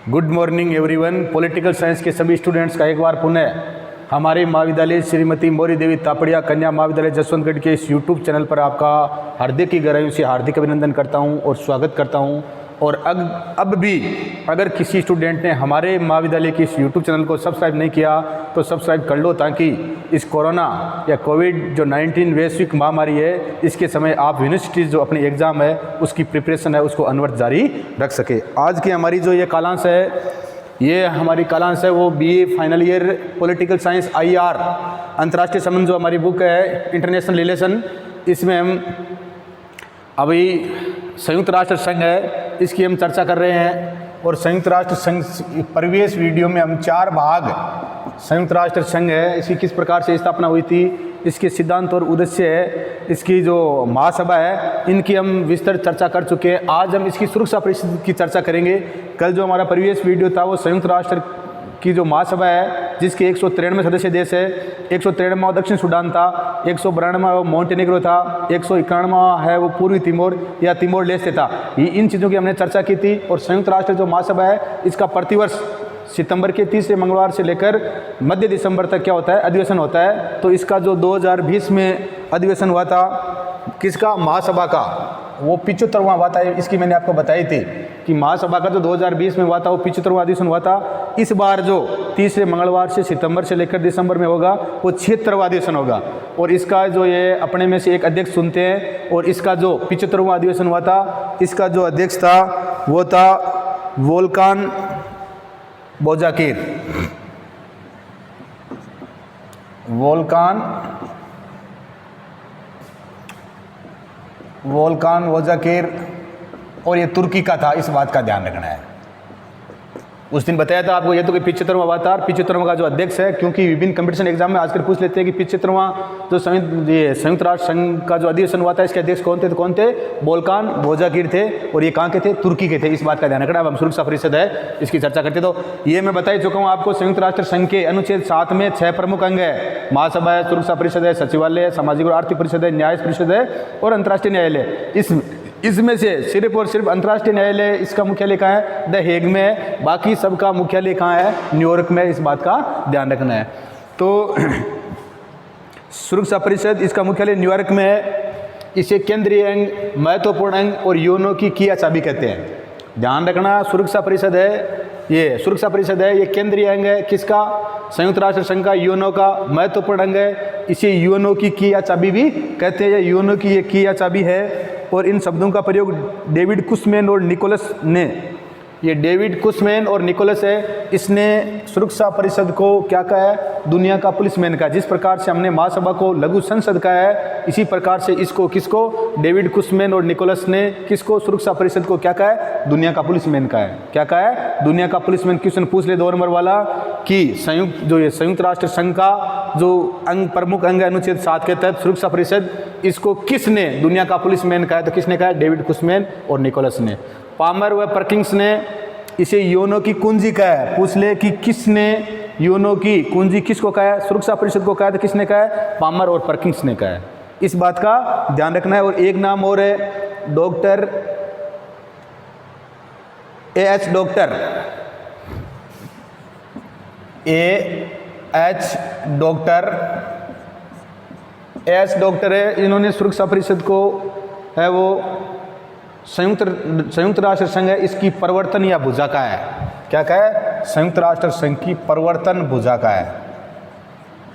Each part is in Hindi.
Good morning everyone. Political science के सभी स्टूडेंट्स का एक बार पुनः हमारे महाविद्यालय श्रीमती मौर्य देवी तापड़िया कन्या महाविद्यालय जसवंतगढ़ के इस यूट्यूब चैनल पर आपका हार्दिक ही गहराइयों से हार्दिक अभिनंदन करता हूं और स्वागत करता हूं। और अब भी अगर किसी स्टूडेंट ने हमारे महाविद्यालय के इस यूट्यूब चैनल को सब्सक्राइब नहीं किया तो सब्सक्राइब कर लो, ताकि इस कोरोना या कोविड जो 19 वैश्विक महामारी है इसके समय आप यूनिवर्सिटीज़ जो अपनी एग्ज़ाम है उसकी प्रिपरेशन है उसको अनवरत जारी रख सके। आज की हमारी जो ये कालांश है, ये हमारी कालांश है वो BA final year political science IR अंतर्राष्ट्रीय संबंध जो हमारी बुक है इंटरनेशनल रिलेशन, इसमें हम अभी संयुक्त राष्ट्र संघ है इसकी हम चर्चा कर रहे हैं। और संयुक्त राष्ट्र संघ प्रीवियस वीडियो में हम 4 भाग संयुक्त राष्ट्र संघ है इसकी किस प्रकार से स्थापना हुई थी, इसके सिद्धांत और उद्देश्य है, इसकी जो महासभा है इनकी हम विस्तृत चर्चा कर चुके हैं। आज हम इसकी सुरक्षा परिषद की चर्चा करेंगे। कल जो हमारा प्रीवियस वीडियो था वो संयुक्त राष्ट्र की जो महासभा है जिसके 193 सदस्य देश है, 193वां दक्षिण सूडान था, 192वां मोंटेनेग्रो था, 191वां है वो पूर्वी तिमोर या तिमोर लेस्टे था। इन चीज़ों की हमने चर्चा की थी। और संयुक्त राष्ट्र जो महासभा है इसका प्रतिवर्ष सितंबर के तीसरे मंगलवार से लेकर मध्य दिसंबर तक क्या होता है, अधिवेशन होता है। तो इसका जो 2020 में अधिवेशन हुआ था किसका, महासभा का, वो 75वां हुआ था। इसकी मैंने आपको बताई थी कि महासभा का जो 2020 में हुआ था वो 75वां अधिवेशन हुआ था। इस बार जो तीसरे मंगलवार से सितंबर से लेकर दिसंबर में होगा वो 76वां अधिवेशन होगा। और इसका जो ये अपने में से एक अध्यक्ष चुनते हैं। और इसका जो 75वां अधिवेशन हुआ था इसका जो अध्यक्ष था वो था वोल्कान बोजाकिर। वोल्कान बोजाकिर और ये तुर्की का था, इस बात का ध्यान रखना है। उस दिन बताया था आपको ये तो कि 75वां हुआ था। 75वां का जो अध्यक्ष है, क्योंकि विभिन्न कंपटीशन एग्जाम में आजकल पूछ लेते हैं कि 75वां जो संयुक्त राष्ट्र संघ का जो अधिवेशन हुआ था इसके अध्यक्ष कौन थे, तो कौन थे, वोल्कान बोजाकिर थे। और ये कहाँ के थे, तुर्की के थे। इस बात का ध्यान रखना। अब हम सुरक्षा परिषद है इसकी चर्चा करते। तो ये मैं बता ही चुका हूँ आपको, संयुक्त राष्ट्र संघ के अनुच्छेद 7 में 6 प्रमुख अंग है। महासभा है, सुरक्षा परिषद है, सचिवालय है, सामाजिक और आर्थिक परिषद है, न्याय परिषद है और अंतर्राष्ट्रीय न्यायालय। इसमें से सिर्फ और सिर्फ अंतर्राष्ट्रीय न्यायालय इसका मुख्यालय कहाँ है, द हेग में है। बाकी सबका मुख्यालय कहाँ है, न्यूयॉर्क में। इस बात का ध्यान रखना है। तो सुरक्षा परिषद इसका मुख्यालय न्यूयॉर्क में है। इसे केंद्रीय अंग, महत्वपूर्ण अंग और यूएनओ की किया चाबी कहते हैं। ध्यान रखना, सुरक्षा परिषद है ये केंद्रीय अंग है किसका, संयुक्त राष्ट्र संघ का, यूएनओ का महत्वपूर्ण अंग है। इसे यूएनओ की किया चाबी भी कहते हैं। यूएनओ की ये किया चाबी है। और इन शब्दों का प्रयोग डेविड कुशमैन और निकोलस ने, ये डेविड कुशमैन और निकोलस है, इसने सुरक्षा परिषद को क्या कहा है, दुनिया का पुलिसमैन का। जिस प्रकार से हमने महासभा को लघु संसद कहा है, इसी प्रकार से इसको किसको, डेविड कुशमैन और निकोलस ने किसको, सुरक्षा परिषद को क्या कहा है, दुनिया का पुलिसमैन का है। क्या कहा है, दुनिया का पुलिसमैन। क्वेश्चन पूछ ले 2 नंबर वाला कि संयुक्त राष्ट्र संघ का जो अंग, प्रमुख अंग अनुच्छेद 7 के तहत सुरक्षा परिषद, इसको किसने दुनिया का पुलिसमैन कहा है, तो किसने कहा, डेविड कुशमैन और निकोलस ने। पामर व परकिंस ने इसे यूएनओ की कुंजी कहा है। पूछ ले कि किसने यूएनओ की कुंजी किसको कहा है, सुरक्षा परिषद को कहा है, तो किसने कहा है, पामर और परकिंस ने कहा है। इस बात का ध्यान रखना है। और एक नाम और है, डॉक्टर AH डॉक्टर है। इन्होंने सुरक्षा परिषद को है वो संयुक्त राष्ट्र संघ है इसकी प्रवर्तन या भुजा का है। क्या का है, संयुक्त राष्ट्र संघ की प्रवर्तन भुजा का है।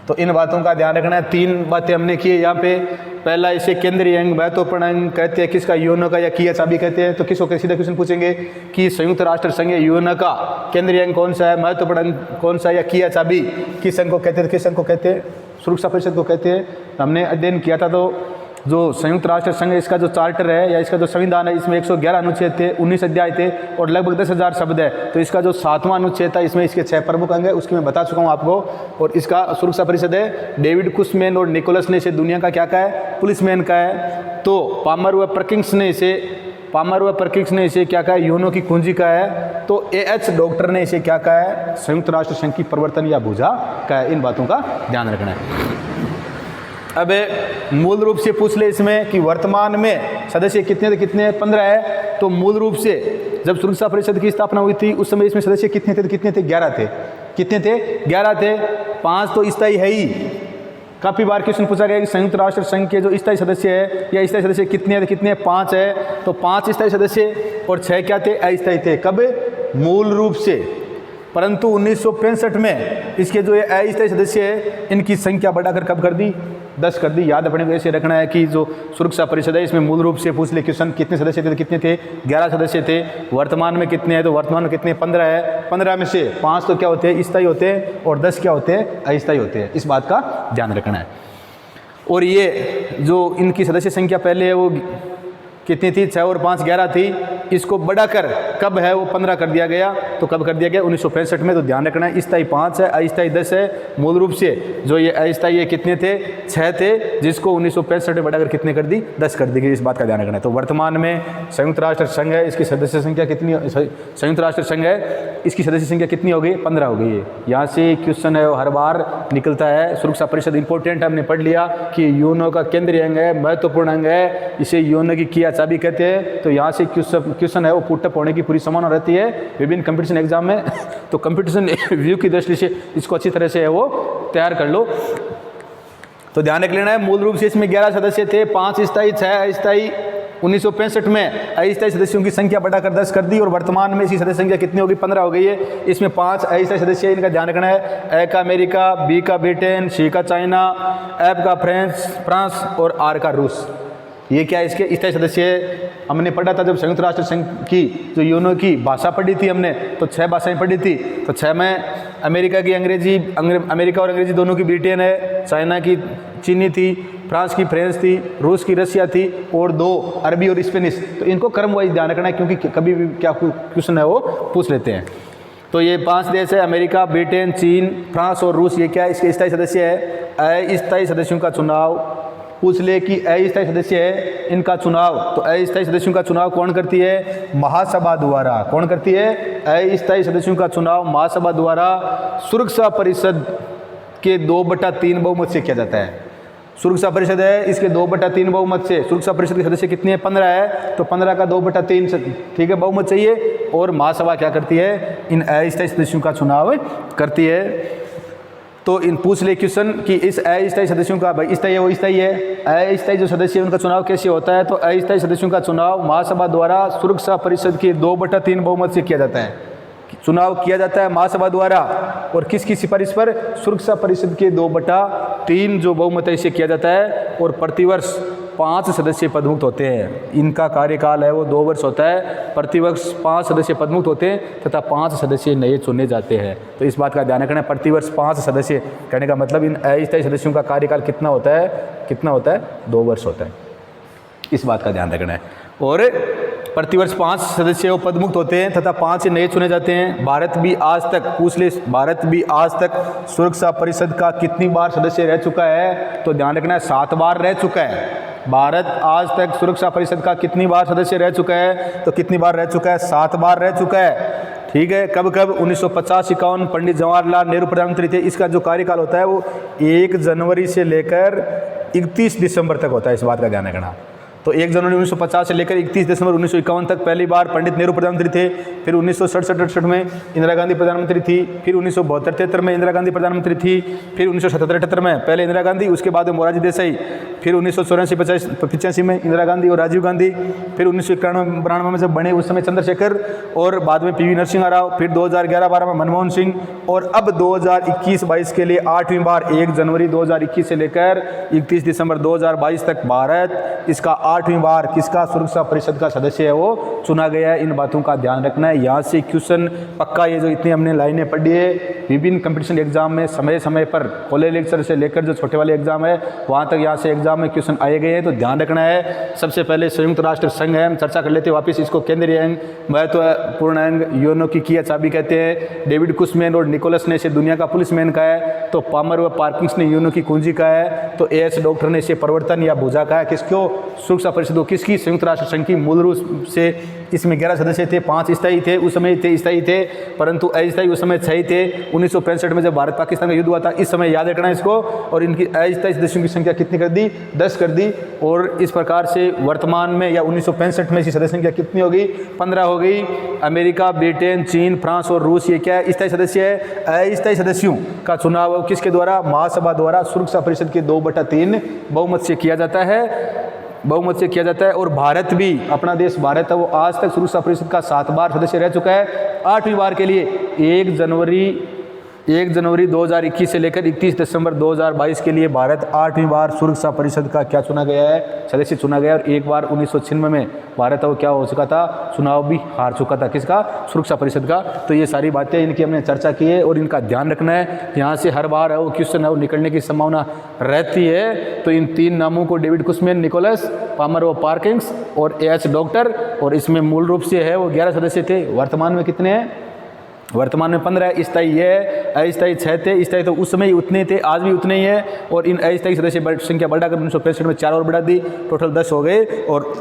तो इन बातों का ध्यान रखना है। 3 बातें हमने की यहाँ पे। पहला, इसे केंद्रीय अंग, महत्वपूर्ण अंग कहते हैं किसका, यूएनओ का, या किया चाबी कहते हैं। तो किसको सीधा क्वेश्चन पूछेंगे कि संयुक्त राष्ट्र संघ यूएनओ का केंद्रीय अंग कौन सा है, महत्वपूर्ण अंग कौन सा है, या किया चाबी किस अंग को कहते हैं, किस अंग को कहते हैं, सुरक्षा परिषद को कहते हैं। हमने अध्ययन किया था। तो जो संयुक्त राष्ट्र संघ इसका जो चार्टर है या इसका जो संविधान है इसमें 111 अनुच्छेद थे, 19 अध्याय थे और लगभग 10,000 शब्द है। तो इसका जो 7वां अनुच्छेद था इसमें इसके 6 प्रमुख अंग है, उसकी मैं बता चुका हूँ आपको। और इसका सुरक्षा परिषद है, डेविड कुशमैन और निकोलस ने इसे दुनिया का क्या कहा है, पुलिसमैन का है। तो पामर व परकिंस ने इसे क्या कहा है, यूएनओ की कुंजी का है। तो AH डॉक्टर ने इसे क्या कहा है, संयुक्त राष्ट्र संघ की प्रवर्तन या भुजा का है। इन बातों का ध्यान रखना है। अब मूल रूप से पूछ ले इसमें कि वर्तमान में सदस्य कितने थे, कितने, 15 है। तो मूल रूप से जब सुरक्षा परिषद की स्थापना हुई थी उस समय इसमें सदस्य कितने थे? तो कितने थे? 11 थे। कितने थे? 11 थे। 5 तो स्थायी है ही। काफ़ी बार क्वेश्चन पूछा गया कि संयुक्त राष्ट्र संघ के जो स्थायी सदस्य है या स्थायी सदस्य कितने हैं? कितने? 5 है। तो 5 स्थायी सदस्य और 6 क्या थे? अस्थायी थे। कब? मूल रूप से। परंतु 1965 में इसके जो अस्थायी सदस्य है इनकी संख्या बढ़ाकर कब कर दी? 10 कर दी। याद अपने को ऐसे रखना है कि जो सुरक्षा परिषद है इसमें मूल रूप से पूछ ले क्वेश्चन कितने सदस्य थे? तो कितने थे? 11 सदस्य थे। वर्तमान में कितने हैं? तो वर्तमान में कितने? 15 है। 15 में से 5 तो क्या होते हैं? स्थायी होते हैं और 10 क्या होते हैं? अस्थायी होते हैं। इस बात का ध्यान रखना है। और ये जो इनकी सदस्य संख्या पहले है वो कितनी थी? 6 और 5 11 थी। इसको बढ़ाकर कब है वो 15 कर दिया गया। तो कब कर दिया गया? 1965 में। तो ध्यान रखना है स्थायी 5 है, अस्थायी 10 है। मूल रूप से जो ये अस्थायी है कितने थे? 6 थे, जिसको 1965 में बढ़ाकर कितने कर दी? 10 कर दी गई। इस बात का ध्यान रखना है। तो वर्तमान में संयुक्त राष्ट्र संघ है, इसकी सदस्य संख्या कितनी? संयुक्त राष्ट्र संघ है, इसकी सदस्य संख्या कितनी हो गई? 15 हो गई है। यहाँ से क्वेश्चन है वो हर बार निकलता है। सुरक्षा परिषद इंपॉर्टेंट है, हमने पढ़ लिया कि यूएनओ का केंद्रीय अंग है, महत्वपूर्ण अंग है, इसे यूएनओ की किया चाबी कहते हैं। तो यहाँ से क्वेश्चन है वो पुटअप होने की पूरी संभावना रहती है विभिन्न कंपटीशन एग्जाम में। तो कंपटीशन व्यू की दृष्टि से इसको अच्छी तरह से है वो तैयार कर लो। तो ध्यान रख लेना है मूल रूप से इसमें 11 सदस्य थे, 5 स्थायी 6 अस्थायी। 1965 में अस्थायी सदस्यों की संख्या बढ़ाकर 10 कर दी और वर्तमान में इसकी सदस्य संख्या कितनी हो गई? 15 हो गई है। इसमें 5 अस्थायी सदस्य, इनका ध्यान रखना है। ए का अमेरिका, बी का ब्रिटेन, सी का चाइना, एफ का फ्रांस और आर का रूस। ये क्या है? इसके स्थायी सदस्य है। हमने पढ़ा था जब संयुक्त राष्ट्र संघ की जो यूएनओ की भाषा पढ़ी थी हमने, तो 6 भाषाएं पढ़ी थी। तो 6 में अमेरिका की अंग्रेजी, अमेरिका और अंग्रेजी दोनों की ब्रिटेन है, चाइना की चीनी थी, फ्रांस की फ्रेंच थी, रूस की रसिया थी और 2 अरबी और स्पेनिश। तो इनको क्रम वाइज ध्यान रखना है क्योंकि कभी भी क्या क्वेश्चन है वो पूछ लेते हैं। तो ये 5 देश है, अमेरिका, ब्रिटेन, चीन, फ्रांस और रूस। ये क्या है? इसके स्थायी सदस्य है। अस्थायी सदस्यों का चुनाव पूछ ले कि अस्थायी सदस्य है इनका चुनाव। तो अस्थायी सदस्यों का चुनाव कौन करती है? महासभा द्वारा। कौन करती है? अस्थायी सदस्यों का चुनाव महासभा द्वारा सुरक्षा परिषद के 2/3 बहुमत से किया जाता है। सुरक्षा परिषद है, इसके 2/3 बहुमत से। सुरक्षा परिषद के सदस्य कितने हैं? 15 है। तो 15 का 2/3 ठीक है बहुमत चाहिए। और महासभा क्या करती है? इन अस्थायी सदस्यों का चुनाव करती है। तो इन पूछ ले क्वेश्चन कि इस अस्थायी सदस्यों का, भाई स्थायी है वो स्थायी है, अस्थायी जो सदस्य है उनका चुनाव कैसे होता है? तो अस्थायी सदस्यों का चुनाव महासभा द्वारा सुरक्षा परिषद के 2/3 बहुमत से किया जाता है। चुनाव किया जाता है महासभा द्वारा और किसकी सिफारिश पर? सुरक्षा परिषद के 2/3 जो बहुमत है इसे किया जाता है। और प्रतिवर्ष 5 सदस्य पदमुक्त होते हैं। इनका कार्यकाल है वो 2 वर्ष होता है। प्रतिवर्ष 5 सदस्य पदमुक्त होते हैं तथा 5 सदस्य नए चुने जाते हैं। तो इस बात का ध्यान रखना है। प्रतिवर्ष 5 सदस्य कहने का मतलब इन अस्थायी सदस्यों का कार्यकाल कितना होता है? कितना होता है? 2 वर्ष होता है। इस बात का ध्यान रखना है। और प्रतिवर्ष 5 सदस्य वो पदमुक्त होते हैं तथा 5 नए चुने जाते हैं। भारत भी आज तक पूछ ले, भारत भी आज तक सुरक्षा परिषद का कितनी बार सदस्य रह चुका है? तो ध्यान रखना है 7 बार रह चुका है। भारत आज तक सुरक्षा परिषद का कितनी बार सदस्य रह चुका है? तो कितनी बार रह चुका है? 7 बार रह चुका है। ठीक है। कब कब? 1950-51 पंडित जवाहरलाल नेहरू प्रधानमंत्री थे। इसका जो कार्यकाल होता है वो 1 जनवरी से लेकर 31 दिसंबर तक होता है। इस बात का ध्यान रखना। तो 1 जनवरी 1950 से लेकर 31 दिसंबर 1951 तक पहली बार पंडित नेहरू प्रधानमंत्री थे। फिर 1967-68 में इंदिरा गांधी प्रधानमंत्री थी। फिर 1972-73 में इंदिरा गांधी प्रधानमंत्री थी। फिर 1977-78 में पहले इंदिरा गांधी, उसके बाद में मोरारजी देसाई। फिर 1984-85 में इंदिरा गांधी और राजीव गांधी। फिर 1991-92 में जब बने उस समय चंद्रशेखर और बाद में PV नरसिम्हा राव। फिर 2011-12 में मनमोहन सिंह और अब 2021-22 के लिए 8वीं बार 1 जनवरी 2021 से लेकर 31 दिसंबर 2022 तक भारत इसका 8वीं बार किसका? सुरक्षा परिषद का सदस्य है वो चुना गया है। इन बातों का ध्यान रखना है। यहाँ से क्वेश्चन पक्का, ये जो इतनी हमने लाइनें पढ़ी है विभिन्न कंपटीशन एग्जाम में समय समय पर, कॉलेज लेक्चर से लेकर जो छोटे वाले एग्जाम है वहाँ तक यहाँ से एग्जाम में क्वेश्चन आए गए हैं। तो ध्यान रखना है। सबसे पहले संयुक्त राष्ट्र संघ है, हम चर्चा कर लेते हैं वापिस। इसको केंद्रीय अंग, महत्वपूर्ण अंग, यूएनओ की किया चाबी कहते हैं। डेविड कुशमैन और निकोलस ने इसे दुनिया का पुलिसमैन कहा है। तो पामर व पार्किंस ने यूएनओ की कुंजी कहा है। तो AS डॉक्टर ने इसे परिवर्तन या भुजा कहा है। किसको? सुरक्षा परिषद को। किसकी? संयुक्त राष्ट्र संघ की। मूल रूप से इसमें 11 सदस्य थे, 5 स्थायी थे, उस समय थे स्थायी थे, परंतु अस्थायी उस समय 6 थे। 1965 में जब भारत पाकिस्तान का युद्ध हुआ था, इस समय याद रखना इसको, और इनकी अस्थायी सदस्यों की संख्या कितनी कर दी? 10 कर दी। और इस प्रकार से वर्तमान में या 1965 में इसकी सदस्य संख्या कितनी हो गई? 15 हो गई। अमेरिका, ब्रिटेन, चीन, फ्रांस और रूस ये क्या है? स्थायी सदस्य है। अस्थायी सदस्यों का चुनाव किसके द्वारा? महासभा द्वारा सुरक्षा परिषद के 2/3 बहुमत से किया जाता है, बहुमत से किया जाता है। और भारत भी, अपना देश भारत है, वो आज तक सुरक्षा परिषद का 7 बार सदस्य रह चुका है। 8वीं बार के लिए 1 जनवरी 2021 से लेकर 31 दिसंबर 2022 के लिए भारत 8वीं बार सुरक्षा परिषद का क्या चुना गया है? सदस्य चुना गया। और एक बार 1996 में भारत वो क्या हो चुका था? चुनाव भी हार चुका था। किसका? सुरक्षा परिषद का। तो ये सारी बातें इनकी हमने चर्चा की है और इनका ध्यान रखना है। यहाँ से हर बार वो क्वेश्चन है निकलने की संभावना रहती है। तो इन 3 नामों को डेविड कुशमैन, निकोलस पामर व पार्किंस और एच डॉक्टर, और इसमें मूल रूप से है वो 11 सदस्य थे। वर्तमान में कितने हैं? वर्तमान में 15 है। स्थायी है, अस्थायी 6 थे। स्थायी तो उस समय ही उतने थे, आज भी उतने ही है। और इन अस्थायी सदस्य संख्या बढ़ाकर 1965 में 4 और बढ़ा दी, टोटल 10 हो गए। और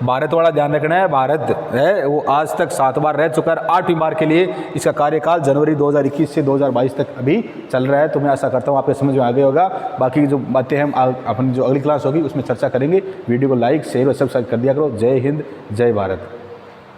भारत वाला ध्यान रखना है, भारत है वो आज तक 7 बार रह चुका है। 8वीं बार के लिए इसका कार्यकाल जनवरी 2021 से 2022 तक अभी चल रहा है। तो मैं आशा करता हूँ आपके समझ में आ गया होगा। बाकी जो बातें हम अपनी जो अगली क्लास होगी उसमें चर्चा करेंगे। वीडियो को लाइक, शेयर और सब्सक्राइब कर दिया करो। जय हिंद, जय भारत।